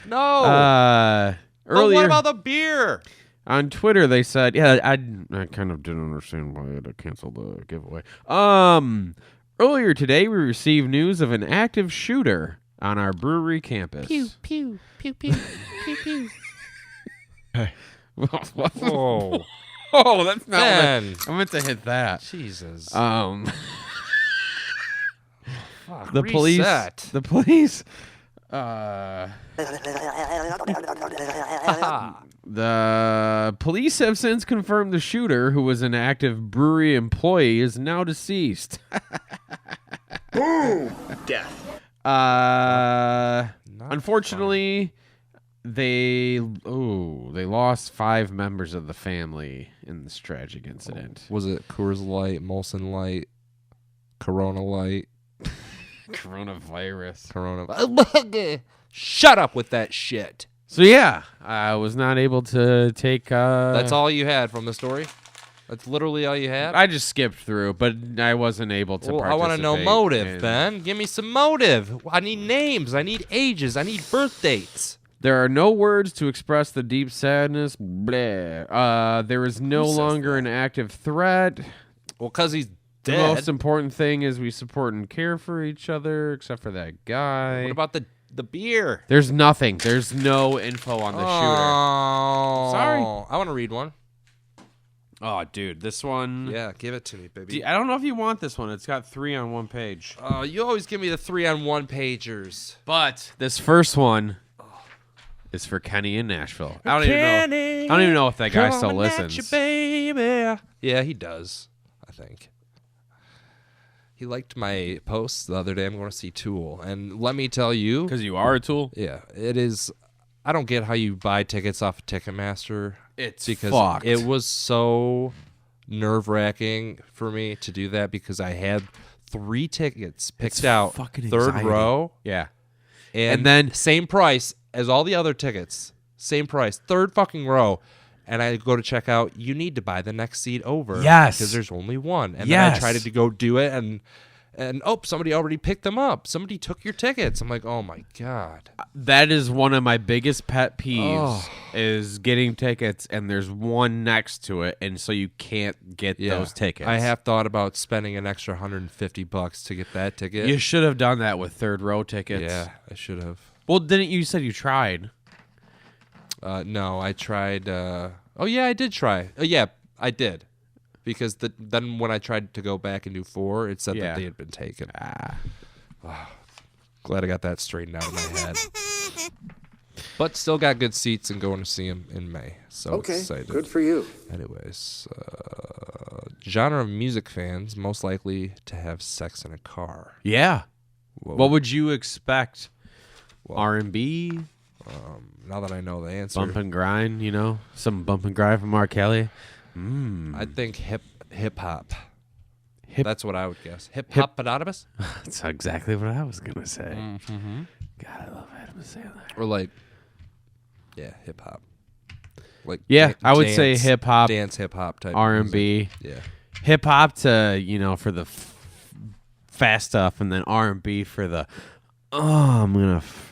No. Earlier, what about the beer? On Twitter, they said, I kind of didn't understand why they had to cancel the giveaway. Earlier today, we received news of an active shooter on our brewery campus. Pew, pew, pew, pew, pew, pew. Whoa. Oh, that's not Ben. I meant to hit that. Jesus. Fuck, the reset. police. The police have since confirmed the shooter, who was an active brewery employee, is now deceased. Boom. Death. Unfortunately, they lost 5 members of the family in this tragic incident. Was it Coors Light, Molson Light, Corona Light? Coronavirus. Shut up with that shit. So yeah, I was not able to take. That's all you had from the story? That's literally all you had? I just skipped through, but I wasn't able to. Well, I want to know motive, Ben. Give me some motive. I need names. I need ages. I need birth dates. There are no words to express the deep sadness. Blah. There is no longer an active threat. Well, because he's the dead. most important thing is we support and care for each other, except for that guy. What about the beer? There's nothing. There's no info on the shooter. Sorry. I want to read one. Oh, dude, this one. Yeah, give it to me, baby. I don't know if you want this one. It's got 3 on one page. You always give me the 3 on 1 pagers. But this first one is for Kenny in Nashville. I don't even know if that guy still listens. You, baby. Yeah, he does, I think. He liked my post the other day. I'm going to see Tool. And let me tell you. Because you are a Tool? Yeah, it is. I don't get how you buy tickets off of Ticketmaster. It's because fucked. it was so nerve-wracking for me to do that because I had 3 tickets picked out, fucking third anxiety. row, Yeah. and then same price as all the other tickets, same price, third fucking row. And I go to check out. You need to buy the next seat over, Yes. because there's only one. And Yes. then I tried to go do it, and somebody already picked them up. Somebody took your tickets. I'm like, oh my god. That is one of my biggest pet peeves is getting tickets and there's one next to it, and so you can't get those tickets. I have thought about spending an extra $150 to get that ticket. You should have done that with third row tickets. Yeah, I should have. Well, didn't you said you tried? No, I tried. Oh yeah, I did try. Yeah, I did. Because then when I tried to go back and do 4, it said that they had been taken. Glad I got that straightened out in my head. But still got good seats and going to see him in May. So excited. Good for you. Anyways, genre of music fans most likely to have sex in a car. Yeah. What would you expect? R&B? Now that I know the answer. Bump and grind, some bump and grind from R. Kelly. I think hip hop. Hip- That's what I would guess. Hip hop anonymous? That's exactly what I was gonna say. Mm-hmm. God, I love Adam Sandler. Or hip hop. Like I would say dance- hip hop, dance hip hop type R&B. music. Yeah. Hip hop to for the fast stuff, and then R&B for the I'm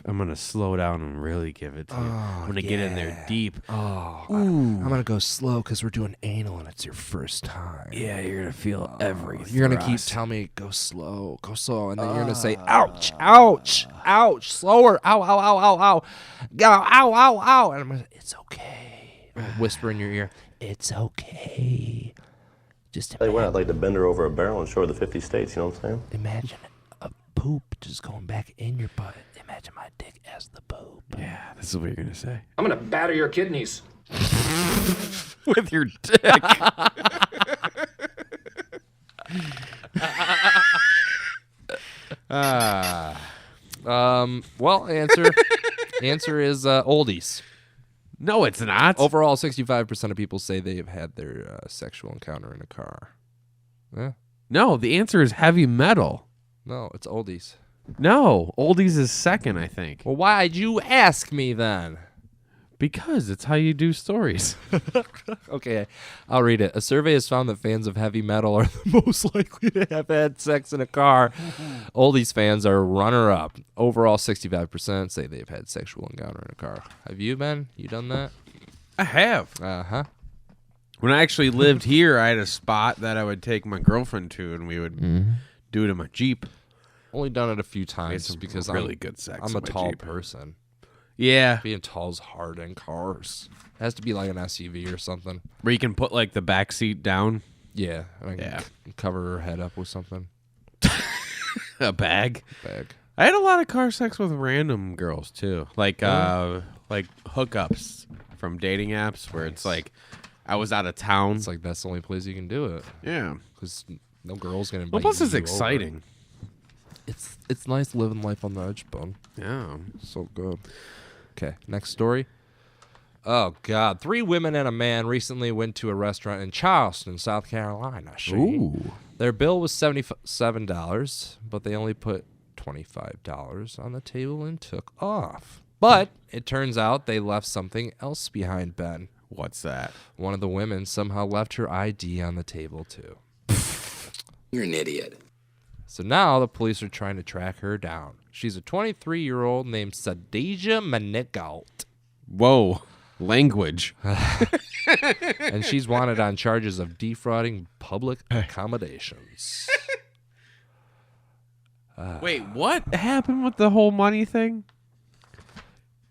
gonna slow down and really give it to you. I'm gonna get in there deep. I'm gonna go slow because we're doing anal and it's your first time. Yeah, you're gonna feel every. You're gonna keep telling me go slow, and then you're gonna say ouch, ouch, ouch, slower, ow, ow, ow, ow, ow, ow, ow, ow, and I'm gonna it's okay. I'm gonna whisper in your ear, it's okay. Just Tell you what, I'd like to bend her over a barrel and show her the 50 states. You know what I'm saying? imagine a poop just going back in your butt. Imagine my dick as the poop. Yeah, this is what you're gonna say. I'm gonna batter your kidneys. With your dick. Well, answer is oldies. No, it's not. Overall, 65% of people say they have had their sexual encounter in a car. Yeah. No, the answer is heavy metal. No, it's oldies. No, oldies is second, I think. Well, why'd you ask me then? Because it's how you do stories. Okay, I'll read it. A survey has found that fans of heavy metal are the most likely to have had sex in a car. Oldies fans are runner-up. Overall, 65% say they've had sexual encounter in a car. Have you, Ben? You done that? I have. Uh-huh. When I actually lived here, I had a spot that I would take my girlfriend to, and we would do it in my Jeep. Only done it a few times because really good sex I'm in a my tall Jeep. person. Yeah. Being tall's hard in cars. It has to be like an SUV or something. Where you can put, like, the back seat down. Yeah. And I can cover her head up with something. A bag. I had a lot of car sex with random girls, too. Like hookups from dating apps where it's like, I was out of town. It's like that's the only place you can do it. Yeah. Because no girl's going to Well, plus it's exciting. It's nice living life on the edge, bun. Yeah. So good. Okay, next story. Oh, God. 3 women and a man recently went to a restaurant in Charleston, South Carolina. Ooh. Their bill was $77, but they only put $25 on the table and took off. But it turns out they left something else behind, Ben. What's that? One of the women somehow left her ID on the table, too. You're an idiot. So now the police are trying to track her down. She's a 23-year-old named Sadaja Manigault. Whoa. Language. And she's wanted on charges of defrauding public accommodations. Wait, what happened with the whole money thing?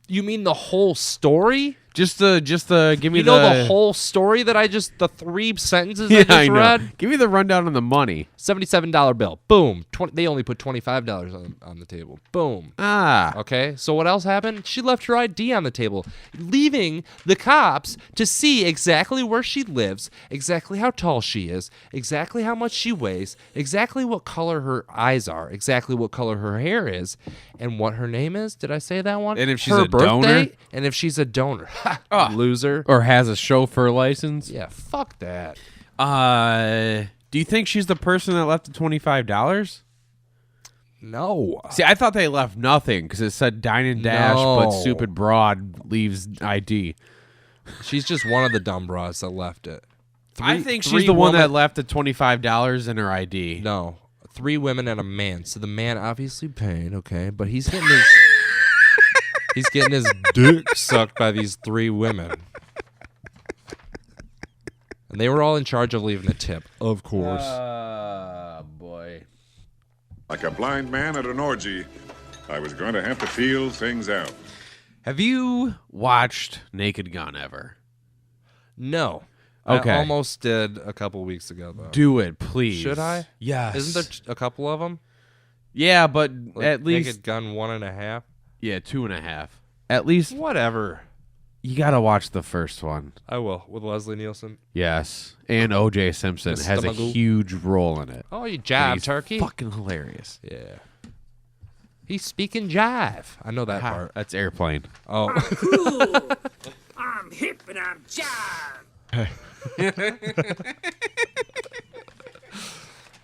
You mean the whole story? Just give me You know the whole story that the 3 sentences I Yeah, just I know. read? Give me the rundown on the money. $77 bill. Boom. They only put $25 on the table. Boom. Okay. So what else happened? She left her ID on the table, leaving the cops to see exactly where she lives, exactly how tall she is, exactly how much she weighs, exactly what color her eyes are, exactly what color her hair is, and what her name is. Did I say that one? And if she's her a donor? birthday, and if she's a donor. Loser. Or has a chauffeur license. Yeah, fuck that. Do you think she's the person that left the $25? No. See, I thought they left nothing because it said dine and dash, but No. stupid broad leaves ID. She's just one of the dumb bras that left it. I think she's three the one women- that left the $25 in her ID. No. 3 women and a man. So the man obviously paid, okay, but he's getting his he's getting his dick sucked by these 3 women. And they were all in charge of leaving a tip, of course. Boy. Like a blind man at an orgy, I was going to have to feel things out. Have you watched Naked Gun ever? No. Okay. I almost did a couple weeks ago, though. Do it, please. Should I? Yes. Isn't there a couple of them? Yeah, but Like at least... Naked Gun 1.5? Yeah, 2.5. At least Whatever. you got to watch the first one. I will, with Leslie Nielsen. Yes. And O.J. Simpson Mr. has a Magoo. huge role in it. Oh, you And jive, he's turkey. fucking hilarious. Yeah. He's speaking jive. I know that part. That's Airplane. Oh. I'm cool. I'm hip and I'm jive.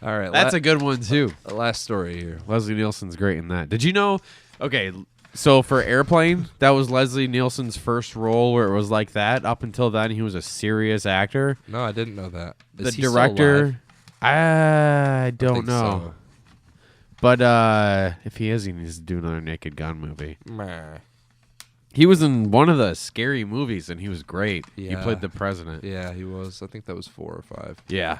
All right. That's a good one, too. The last story here. Leslie Nielsen's great in that. Did you know? Okay, so for Airplane, that was Leslie Nielsen's first role where it was like that. Up until then, he was a serious actor. No, I didn't know that. Is The he still director, alive? I don't think know. so. But if he is, he needs to do another Naked Gun movie. Meh. He was in one of the scary movies, and he was great. He Yeah. played the president. Yeah, he was. I think that was 4 or 5. Yeah.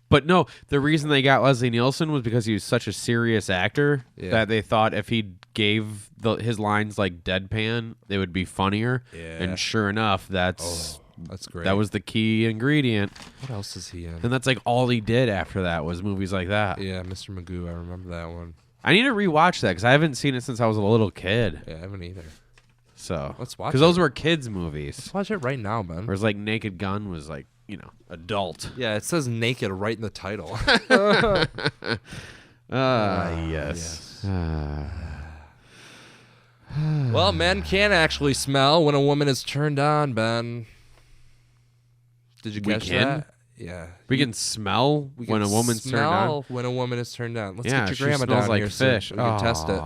But no, the reason they got Leslie Nielsen was because he was such a serious actor that they thought if he gave his lines like deadpan, they would be funnier. Yeah. And sure enough, that's great. That was the key ingredient. What else is he in? And that's like all he did after that was movies like that. Yeah, Mr. Magoo. I remember that one. I need to rewatch that because I haven't seen it since I was a little kid. Yeah, I haven't either. So Let's watch because it. those were kids' movies. Let's watch it right now, man. Whereas like Naked Gun was like, adult. Yeah, it says naked right in the title. Yes. Well, men can actually smell when a woman is turned on, Ben. Did you We catch can? that? Yeah. We can smell We when can a woman's turned on. smell when a woman is turned on. Let's Yeah, get she your grandma smells down like here fish. so we can test it.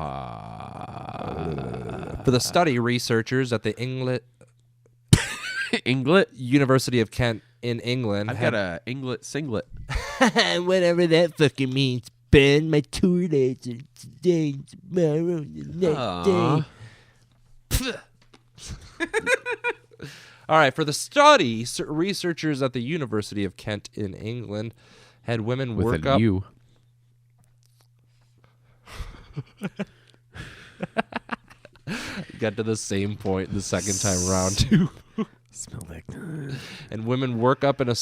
For the study, researchers at the Inglet? University of Kent in England I've got a Inglet singlet. Whatever that fucking means, Ben. My tour dates are today, tomorrow, the next day. All right, for the study, researchers at the University of Kent in England had women With work a up. U. Got to the same point the second time around too. Smell like. And women work up a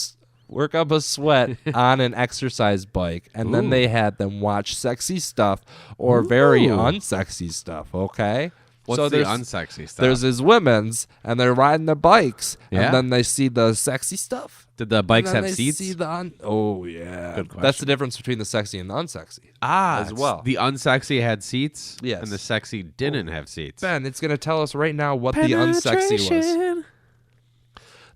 sweat on an exercise bike, and then they had them watch sexy stuff or very unsexy stuff. Okay. What's So the there's- unsexy stuff? There's these women's, and they're riding their bikes, Yeah? and then they see the sexy stuff. Did the bikes and then have they seats? See the oh yeah, Good that's the question. difference between the sexy and the unsexy. As as well. The unsexy had seats. Yes. And the sexy didn't have seats. Ben, it's gonna tell us right now what the unsexy was.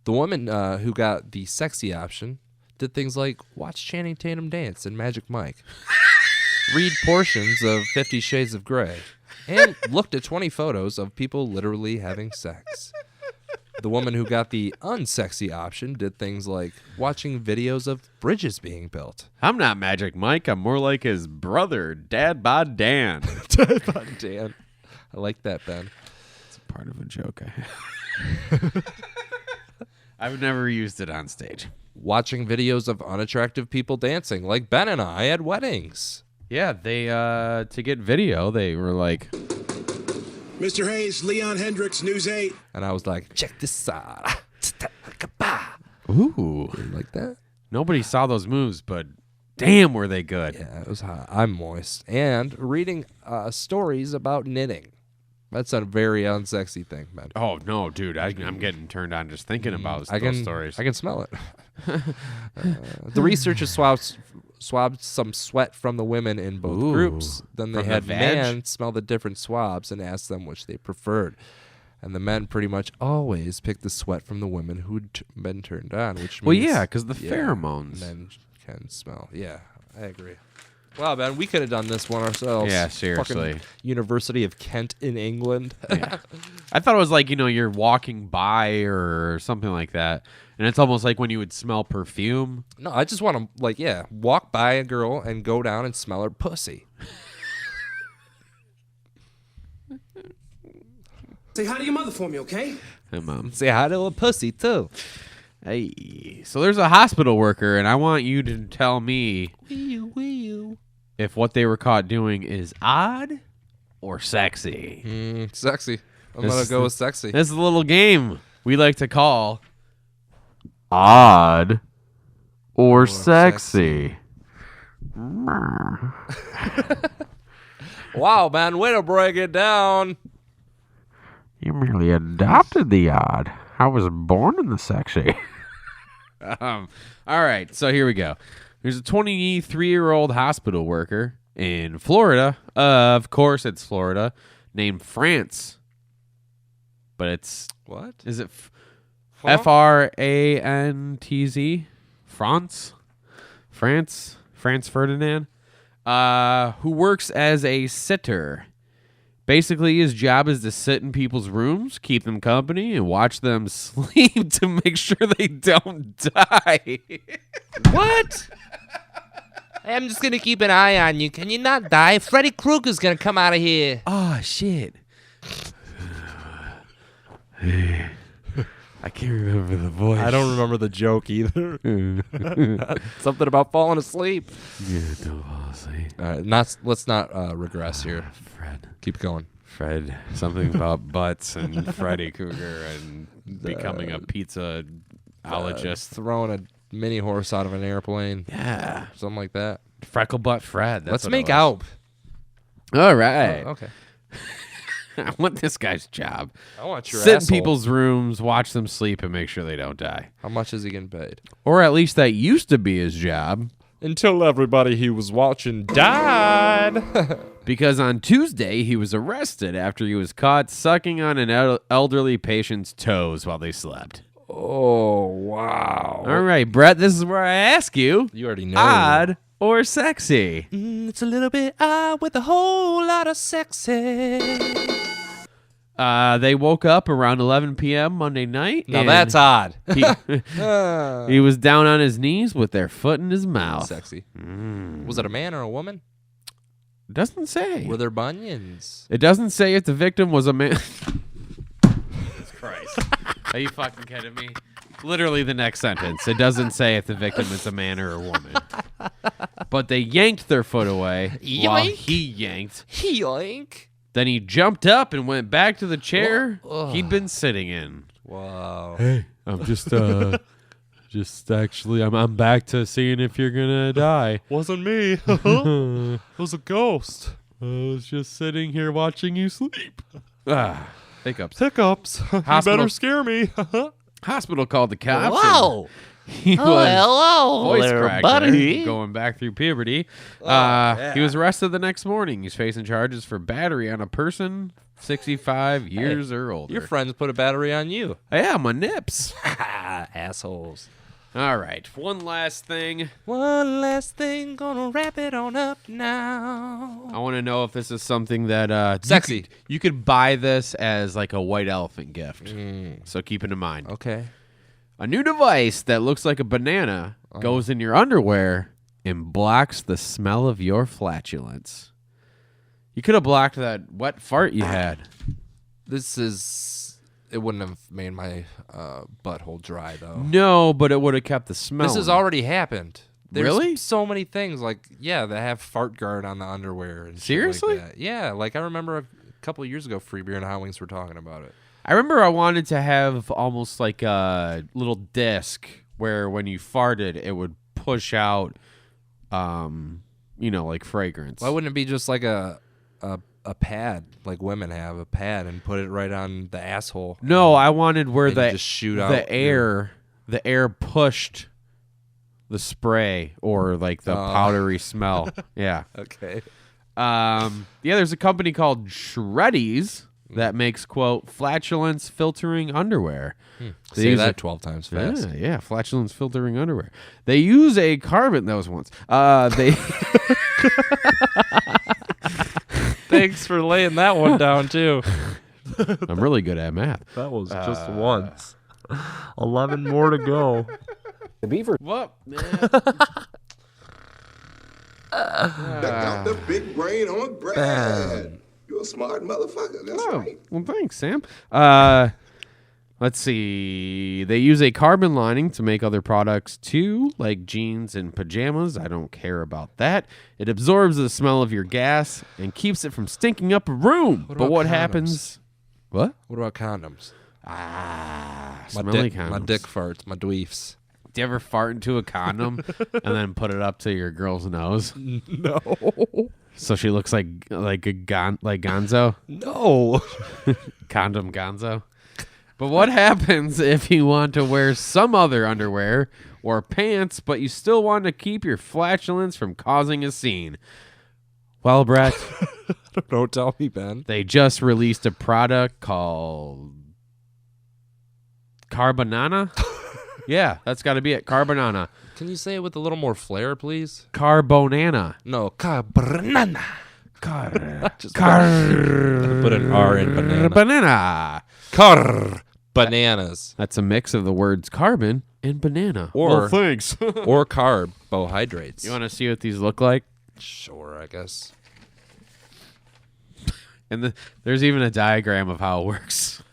The woman who got the sexy option did things like watch Channing Tatum dance in Magic Mike, read portions of 50 Shades of Grey, and looked at 20 photos of people literally having sex. The woman who got the unsexy option did things like watching videos of bridges being built. I'm not Magic Mike. I'm more like his brother, Dad Bod Dan. Dad Bod Dan. I like that, Ben. It's a part of a joke I have. I've never used it on stage. Watching videos of unattractive people dancing, like Ben and I at weddings. Yeah, they to get video, they were like, Mr. Hayes, Leon Hendricks, News 8. And I was like, check this out. Ooh. Like that? Nobody saw those moves, but damn, were they good. Yeah, it was hot. I'm moist. And reading stories about knitting. That's a very unsexy thing, man. Oh, no, dude. I'm getting turned on just thinking about those stories. I can smell it. The researchers swabbed some sweat from the women in both groups. Then they had men smell the different swabs and asked them which they preferred. And the men pretty much always picked the sweat from the women who'd been turned on, which means... Well, yeah, because the pheromones. Men can smell. Yeah, I agree. Wow, man, we could have done this one ourselves. Yeah, seriously. Fucking University of Kent in England. Yeah. I thought it was like, you're walking by or something like that. And it's almost like when you would smell perfume. No, I just want to, walk by a girl and go down and smell her pussy. Say hi to your mother for me, okay? Hey, Mom. Say hi to a pussy, too. Hey. So there's a hospital worker, and I want you to tell me if what they were caught doing is odd or sexy. Sexy. I'm going to go with sexy. This is a little game we like to call odd or sexy. Wow, man, way to break it down. You merely adopted the odd. I was born in the sexy. All right, so here we go. There's a 23-year-old hospital worker in Florida. Of course, it's Florida, named France. But it's... What? Is it Frantz? France? France Ferdinand? Who works as a sitter. Basically, his job is to sit in people's rooms, keep them company, and watch them sleep to make sure they don't die. What? I'm just going to keep an eye on you. Can you not die? Freddy Krueger's going to come out of here. Oh, shit. I can't remember the voice. I don't remember the joke either. Something about falling asleep. Yeah, don't fall asleep. All right, let's not regress here. Fred. Keep going. Fred. Something about butts and Freddy Krueger and becoming a pizza-ologist. Throwing a mini horse out of an airplane. Yeah. Something like that. Freckle butt Fred. That's Let's make out. All right. Oh, okay. I want this guy's job. I want your Sit asshole. in people's rooms, watch them sleep, and make sure they don't die. How much is he getting paid? Or at least that used to be his job. Until everybody he was watching died. Because on Tuesday, he was arrested after he was caught sucking on an elderly patient's toes while they slept. Oh, wow. All right, Brett, this is where I ask you. You already know. Odd or sexy? It's a little bit odd with a whole lot of sexy. They woke up around 11 p.m. Monday night. Now that's odd. He was down on his knees with their foot in his mouth. Sexy. Was it a man or a woman? Doesn't say. Were there bunions? It doesn't say if the victim was a man. Jesus Christ. Are you fucking kidding me? Literally the next sentence. It doesn't say if the victim is a man or a woman. But they yanked their foot away while he yanked. Yoink. Then he jumped up and went back to the chair he'd been sitting in. Wow. Hey, I'm just actually I'm back to seeing if you're gonna die. Wasn't me. It was a ghost. I was just sitting here watching you sleep. Hiccups. You better scare me. Hospital called the cops. Wow. He was hello voice there, cracker, buddy. going back through puberty. Yeah. He was arrested the next morning. He's facing charges for battery on a person 65 years or older. Your friends put a battery on you. Yeah, my nips. Assholes. All right, one last thing. One last thing, gonna wrap it on up now. I want to know if this is something that sexy. You could buy this as like a white elephant gift. So keep it in mind. Okay. A new device that looks like a banana goes in your underwear and blocks the smell of your flatulence. You could have blocked that wet fart you had. It wouldn't have made my butthole dry, though. No, but it would have kept the smell. This has already happened. There's Really? so many things, like, that have fart guard on the underwear. And Seriously? Shit like that. Yeah, like I remember couple of years ago, Free Beer and Hot Wings were talking about it. I remember I wanted to have almost like a little disc where when you farted, it would push out, like fragrance. Why wouldn't it be just like a pad, like women have a pad, and put it right on the asshole? No, I wanted where the just shoot out the air pushed the spray or like the powdery smell. Yeah. Okay. There's a company called Shreddies that makes, quote, flatulence filtering underwear. Say that 12 times fast. Yeah, flatulence filtering underwear. They use a carbon. That was once. They. Thanks for laying that one down too. I'm really good at math. That was just once. 11 more to go. The beaver. What? Got the big brain on Brad. You're a smart motherfucker. That's right. Well, thanks, Sam. Let's see. They use a carbon lining to make other products too, like jeans and pajamas. I don't care about that. It absorbs the smell of your gas and keeps it from stinking up a room. But what happens? What? What about condoms? Smelly condoms. My dick farts, my dweefs. Do you ever fart into a condom and then put it up to your girl's nose? No. So she looks like Gonzo? No. Condom Gonzo. But what happens if you want to wear some other underwear or pants, but you still want to keep your flatulence from causing a scene? Well, Brett. I don't know. Tell me, Ben. They just released a product called Carbonana. Yeah, that's got to be it. Carbonana. Can you say it with a little more flair, please? Carbonana. No, Carbonana. Put an R in banana. Banana. Bananas. That's a mix of the words carbon and banana. Or thanks. or carbohydrates. You want to see what these look like? Sure, I guess. And there's even a diagram of how it works.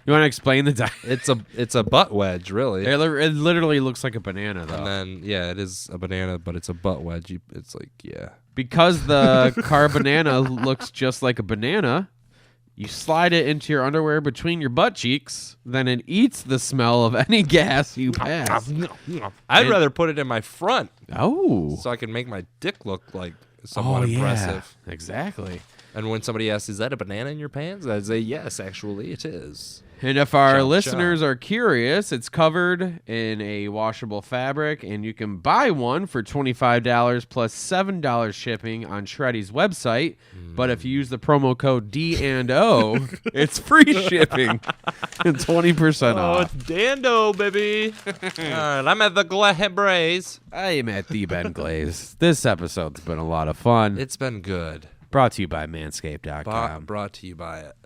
You want to explain the diagram? It's a butt wedge, really. It literally looks like a banana, though. And then, yeah, it is a banana, but it's a butt wedge. It's like, yeah. Because the Carbonana looks just like a banana, you slide it into your underwear between your butt cheeks, then it eats the smell of any gas you pass. I'd rather put it in my front. Oh. So I can make my dick look like somewhat impressive. Yeah, exactly. And when somebody asks, is that a banana in your pants? I'd say, yes, actually, it is. And if our listeners are curious, it's covered in a washable fabric, and you can buy one for $25 plus $7 shipping on Shreddy's website. But if you use the promo code D&O, it's free shipping and 20% off. Oh, it's Dando, baby. I'm at the Glaze. I am at the Ben Glaze. This episode's been a lot of fun. It's been good. Brought to you by Manscaped.com. Brought to you by it.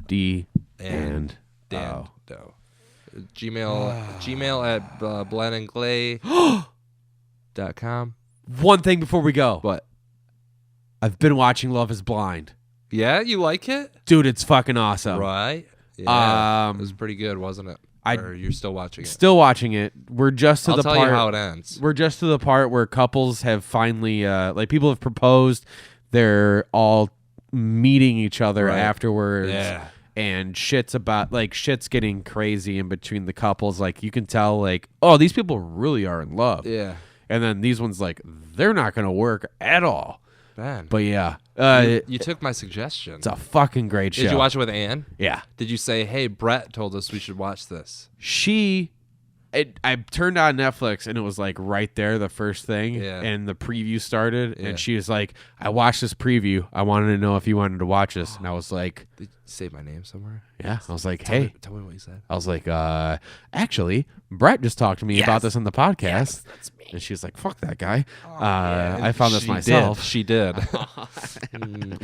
D and Dando. Gmail at blandandglay.com. One thing before we go. What? I've been watching Love is Blind. Yeah, you like it? Dude, it's fucking awesome. Right? Yeah. It was pretty good, wasn't it? Or you're still watching it? Still watching it. We're just to I'll the tell part. you how it ends. We're just to the part where couples have finally, people have proposed. They're all meeting each other afterwards. Yeah. And shit's getting crazy in between the couples. Like, you can tell, like, oh, these people really are in love. Yeah. And then these ones, like, they're not going to work at all. Man. But yeah. You took my suggestion. It's a fucking great show. Did you watch it with Ann? Yeah. Did you say, hey, Brett told us we should watch this? I turned on Netflix and it was like right there, the first thing, Yeah. and the preview started, Yeah. and she was like, I watched this preview. I wanted to know if you wanted to watch this. And I was like, Did you save my name somewhere? yeah. I was like, Tell hey. me- tell me what you said. I was like, actually, Brett just talked to me about this on the podcast. Yes, that's me. And she was like, fuck that guy. I found this She myself. She did.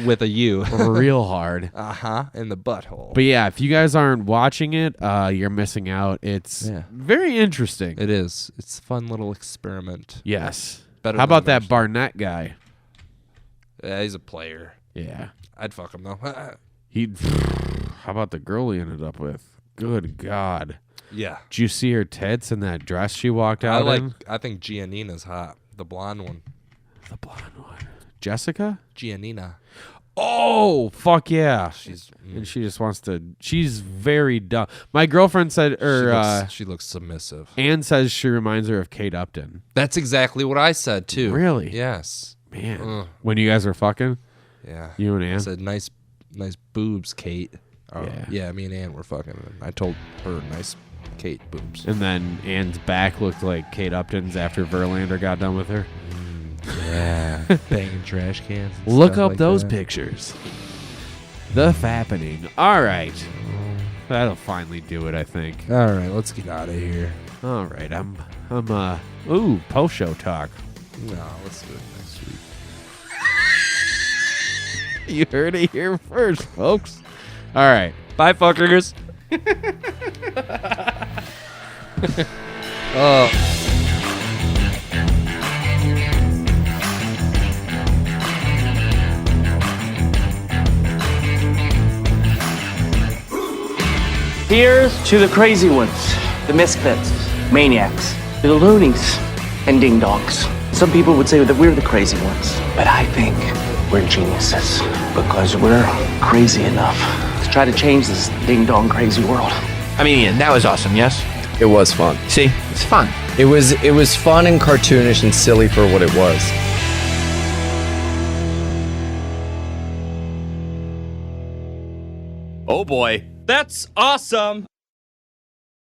With a U. Real hard. Uh-huh. In the butthole. But yeah, if you guys aren't watching it, you're missing out. It's very interesting. It is. It's a fun little experiment. Yes. Better How than about that most. Barnett guy? Yeah, he's a player. Yeah. I'd fuck him, though. How about the girl he ended up with? Good God. Yeah. Did you see her tits in that dress she walked out in? I think Giannina's hot. The blonde one. The blonde one. Jessica? Giannina. Oh, fuck yeah. And she just wants to. She's very dumb. My girlfriend said, she looks submissive. Anne says she reminds her of Kate Upton. That's exactly what I said too. Really? Yes. Man. When you guys were fucking? Yeah. You and Anne? I said, nice boobs, Kate. Yeah. Me and Anne were fucking. And I told her, nice Kate boobs. And then Anne's back looked like Kate Upton's after Verlander got done with her. Yeah. Banging trash cans. Look up those pictures. The Fappening. All right. That'll finally do it, I think. All right, let's get out of here. All right, ooh, post-show talk. No, let's do it next week. You heard it here first, folks. All right. Bye, fuckers. Here's to the crazy ones, the misfits, maniacs, the loonies, and ding-dongs. Some people would say that we're the crazy ones, but I think we're geniuses because we're crazy enough to try to change this ding-dong crazy world. I mean, Ian, that was awesome, yes? It was fun. See, it's fun. It was fun and cartoonish and silly for what it was. Oh boy. That's awesome.